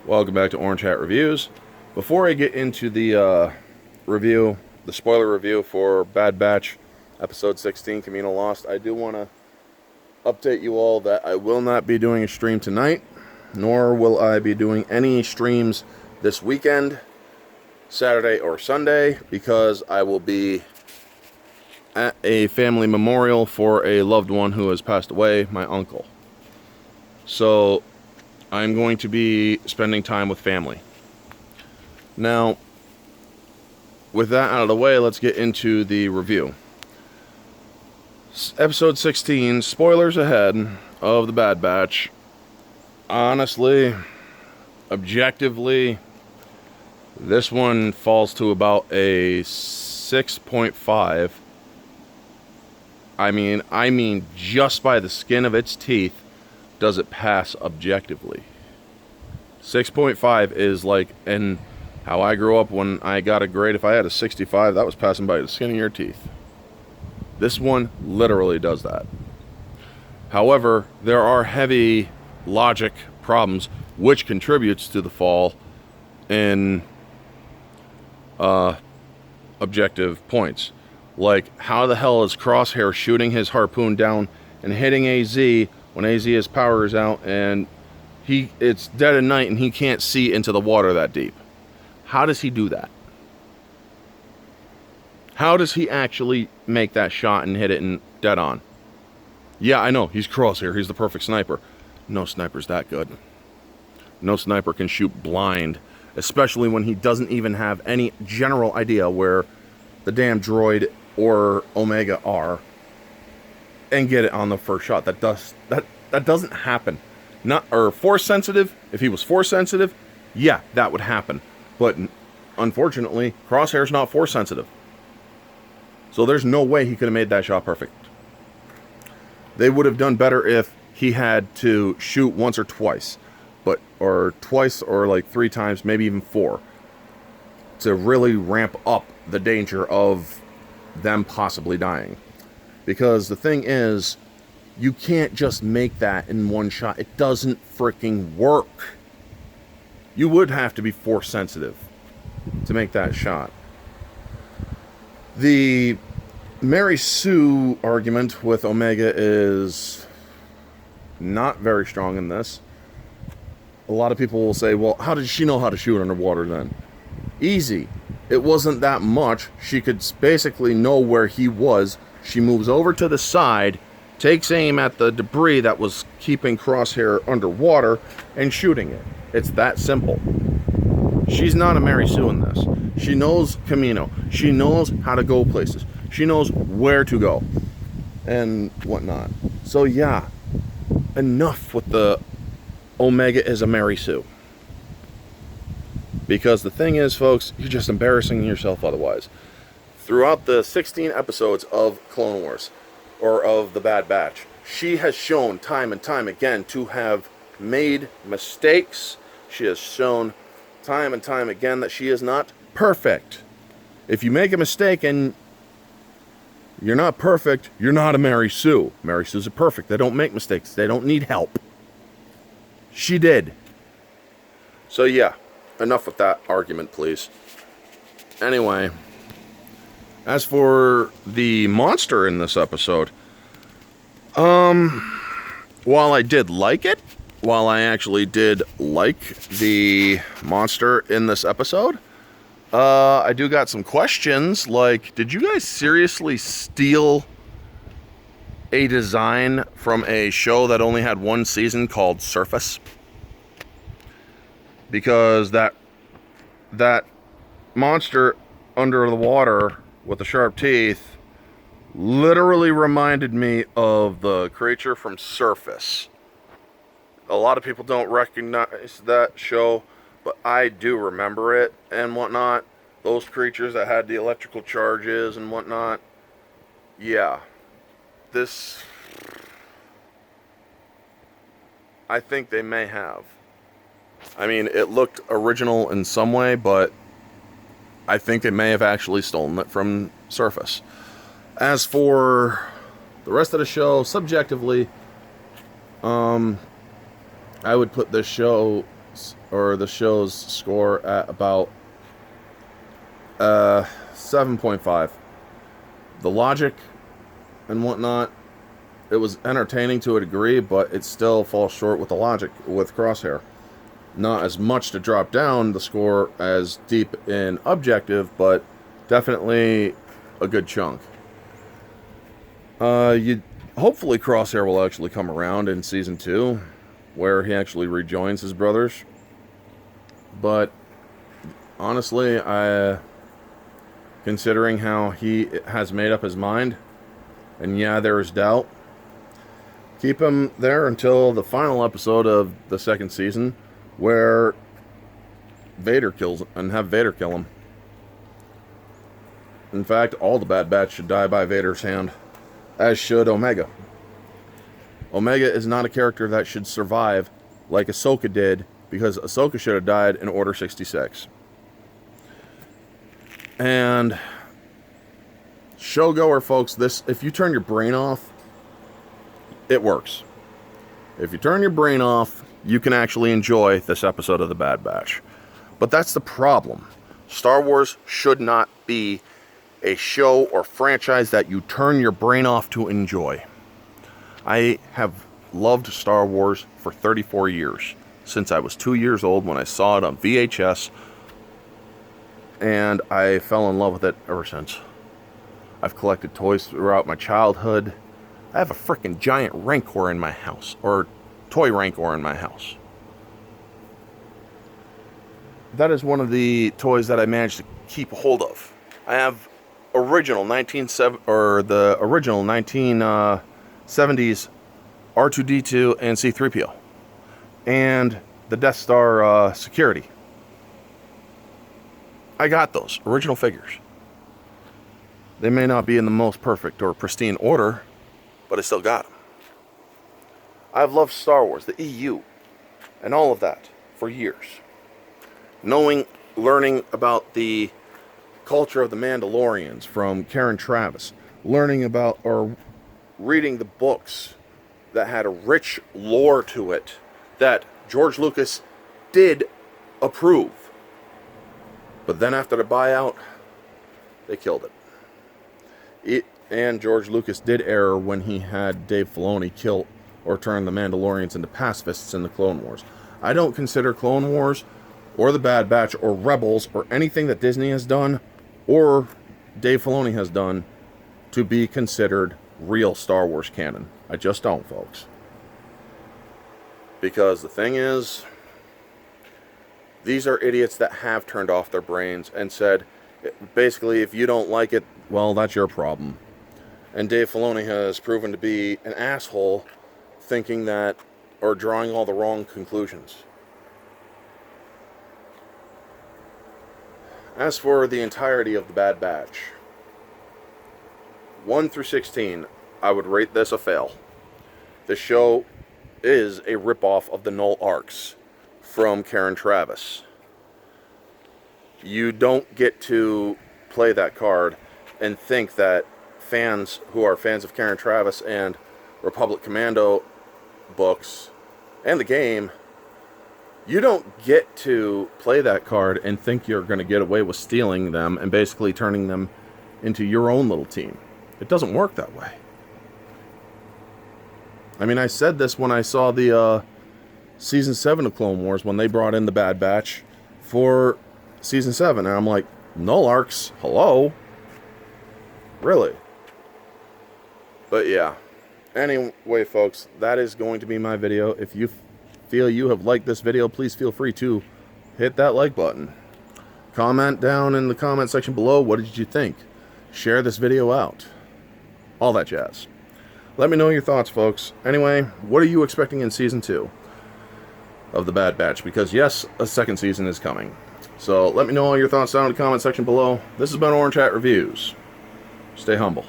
Welcome back to Orange Hat Reviews. Before I get into the review, the spoiler review for Bad Batch Episode 16, Camino Lost, I do want to update you all that I will not be doing a stream tonight, nor will I be doing any streams this weekend, Saturday or Sunday, because I will be at a family memorial for a loved one who has passed away, my uncle. So I'm going to be spending time with family. Now, with that out of the way, let's get into the review. Episode 16, spoilers ahead of the Bad Batch. Honestly, objectively, this one falls to about a 6.5. I mean, just by the skin of its teeth, does it pass objectively. 6.5 is like, and how I grew up when I got a grade, if I had a 65, that was passing by the skin of your teeth. This one literally does that. However, there are heavy logic problems which contributes to the fall in objective points. Like, how the hell is Crosshair shooting his harpoon down and hitting AZ when AZ's power is out and it's dead at night and he can't see into the water that deep? How does he do that? How does he actually make that shot and hit it and dead on? Yeah, I know, he's Crosshair, he's the perfect sniper. No sniper's that good. No sniper can shoot blind, especially when he doesn't even have any general idea where the damn droid or Omega are, and get it on the first shot. That doesn't happen. Or force sensitive. If he was force sensitive, yeah, that would happen. But unfortunately, Crosshair's not force sensitive. So there's no way he could have made that shot perfect. They would have done better if he had to shoot once or twice. Or twice or like 3 times, maybe even 4. To really ramp up the danger of them possibly dying. Because the thing is, you can't just make that in one shot. It doesn't freaking work. You would have to be force sensitive to make that shot. The Mary Sue argument with Omega is not very strong in this. A lot of people will say, well, how did she know how to shoot underwater then? Easy. It wasn't that much. She could basically know where he was. She moves over to the side, takes aim at the debris that was keeping Crosshair underwater, and shooting it. It's that simple. She's not a Mary Sue in this. She knows Camino. She knows how to go places. She knows where to go. And whatnot. So yeah, enough with the Omega is a Mary Sue. Because the thing is, folks, you're just embarrassing yourself otherwise. Throughout the 16 episodes of Clone Wars, or of the Bad Batch, she has shown time and time again to have made mistakes. She has shown time and time again that she is not perfect. If you make a mistake and you're not perfect, you're not a Mary Sue. Mary Sues are perfect. They don't make mistakes. They don't need help. She did. So yeah, enough with that argument, please. Anyway, as for the monster in this episode, while I did like it, while I actually did like the monster in this episode, I do got some questions, like, did you guys seriously steal a design from a show that only had 1 season called Surface? Because that monster under the water with the sharp teeth literally reminded me of the creature from Surface. A lot of people don't recognize that show, but I do remember it and whatnot. Those creatures that had the electrical charges and whatnot. Yeah. This, I think they may have. I mean, it looked original in some way, but I think they may have actually stolen it from Surface. As for the rest of the show, subjectively, I would put this show the show's score at about 7.5. The logic and whatnot, it was entertaining to a degree, but it still falls short with the logic with Crosshair. Not as much to drop down the score as deep in objective, but definitely a good chunk. Hopefully Crosshair will actually come around in season 2, where he actually rejoins his brothers. But honestly, considering how he has made up his mind, and yeah, there is doubt, keep him there until the final episode of the second season, where Vader kills him, and have Vader kill him. In fact, all the Bad Batch should die by Vader's hand, as should Omega. Omega is not a character that should survive like Ahsoka did, because Ahsoka should have died in Order 66. And showgoer folks, if you turn your brain off, it works. If you turn your brain off, you can actually enjoy this episode of The Bad Batch. But that's the problem. Star Wars should not be a show or franchise that you turn your brain off to enjoy. I have loved Star Wars for 34 years, since I was 2 years old when I saw it on VHS, and I fell in love with it ever since. I've collected toys throughout my childhood. I have a freaking giant Rancor in my house, or toy Rancor in my house. That is one of the toys that I managed to keep a hold of. I have the original 1970s R2-D2 and C-3PO, and the Death Star security. I got those original figures. They may not be in the most perfect or pristine order, but I still got them. I've loved Star Wars, the EU, and all of that for years. Learning about the culture of the Mandalorians from Karen Traviss, learning about or reading the books that had a rich lore to it that George Lucas did approve. But then after the buyout, they killed it. And George Lucas did err when he had Dave Filoni kill or turn the Mandalorians into pacifists in the Clone Wars. I don't consider Clone Wars or The Bad Batch or Rebels or anything that Disney has done or Dave Filoni has done to be considered real Star Wars canon. I just don't, folks. Because the thing is, these are idiots that have turned off their brains and said, basically, if you don't like it, well, that's your problem. And Dave Filoni has proven to be an asshole, thinking that, or drawing all the wrong conclusions. As for the entirety of The Bad Batch, 1 through 16, I would rate this a fail. The show is a ripoff of the Null Arcs from Karen Traviss. You don't get to play that card and think that fans who are fans of Karen Traviss and Republic Commando books and the game, you don't get to play that card and think you're going to get away with stealing them and basically turning them into your own little team. It doesn't work that way. I mean, I said this when I saw the Season 7 of Clone Wars, when they brought in the Bad Batch for Season 7, and I'm like, Null Arcs, hello? Really? But yeah. Anyway, folks, that is going to be my video. If you feel you have liked this video, please feel free to hit that like button. Comment down in the comment section below, what did you think? Share this video out. All that jazz. Let me know your thoughts, folks. Anyway, what are you expecting in Season 2 of The Bad Batch? Because yes, a second season is coming. So let me know all your thoughts down in the comment section below. This has been Orange Hat Reviews. Stay humble.